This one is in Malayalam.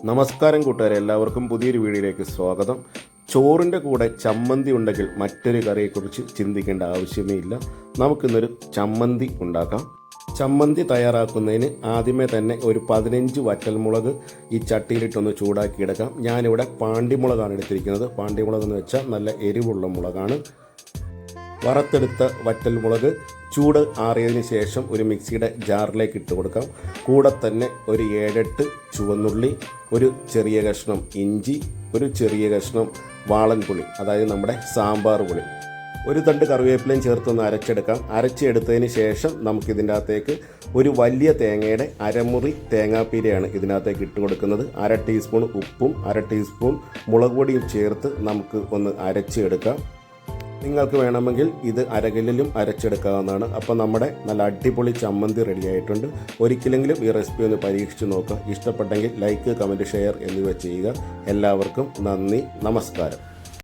നമസ്കാരം കൂട്ടുകാരെ, എല്ലാവർക്കും പുതിയൊരു വീഡിയോയിലേക്ക് സ്വാഗതം. ചോറിൻ്റെ കൂടെ ചമ്മന്തി ഉണ്ടെങ്കിൽ മറ്റൊരു കറിയെക്കുറിച്ച് ചിന്തിക്കേണ്ട ആവശ്യമേ ഇല്ല. നമുക്കിന്നൊരു ചമ്മന്തി ഉണ്ടാക്കാം. ചമ്മന്തി തയ്യാറാക്കുന്നതിന് ആദ്യമേ തന്നെ ഒരു 15 വറ്റൽമുളക് ഈ ചട്ടിയിലിട്ടൊന്ന് ചൂടാക്കിയെടുക്കാം. ഞാനിവിടെ പാണ്ടിമുളകാണ് എടുത്തിരിക്കുന്നത്. പാണ്ടിമുളക് എന്ന് വെച്ചാൽ നല്ല എരിവുള്ള മുളകാണ്. വറുത്തെടുത്ത വറ്റൽമുളക് ചൂട് ആറിയതിന് ശേഷം ഒരു മിക്സിയുടെ ജാറിലേക്ക് ഇട്ട് കൊടുക്കാം. കൂടെ തന്നെ ഒരു 7-8 ചുവന്നുള്ളി, ഒരു ചെറിയ കഷ്ണം ഇഞ്ചി, ഒരു ചെറിയ കഷ്ണം വാളൻപുളി, അതായത് നമ്മുടെ സാമ്പാർ പുളി, ഒരു തണ്ട് കറിവേപ്പിലയും ചേർത്തൊന്ന് അരച്ചെടുക്കാം. അരച്ചെടുത്തതിന് ശേഷം നമുക്കിതിൻ്റെ അകത്തേക്ക് ഒരു വലിയ തേങ്ങയുടെ അരമുറി തേങ്ങാപ്പീരയാണ് ഇതിനകത്തേക്ക് ഇട്ട് കൊടുക്കുന്നത്. 1/2 ടീസ്പൂൺ ഉപ്പും 1/2 ടീസ്പൂൺ മുളക് പൊടിയും ചേർത്ത് നമുക്ക് ഒന്ന് അരച്ചെടുക്കാം. നിങ്ങൾക്ക് വേണമെങ്കിൽ ഇത് അരകല്ലിലും അരച്ചെടുക്കാവുന്നതാണ്. അപ്പോൾ നമ്മുടെ നല്ല അടിപൊളി ചമ്മന്തി റെഡി ആയിട്ടുണ്ട്. ഒരിക്കലെങ്കിലും ഈ റെസിപ്പി ഒന്ന് പരീക്ഷിച്ച് നോക്കുക. ഇഷ്ടപ്പെട്ടെങ്കിൽ ലൈക്ക്, കമൻറ്റ്, ഷെയർ എന്നിവ ചെയ്യുക. എല്ലാവർക്കും നന്ദി, നമസ്കാരം.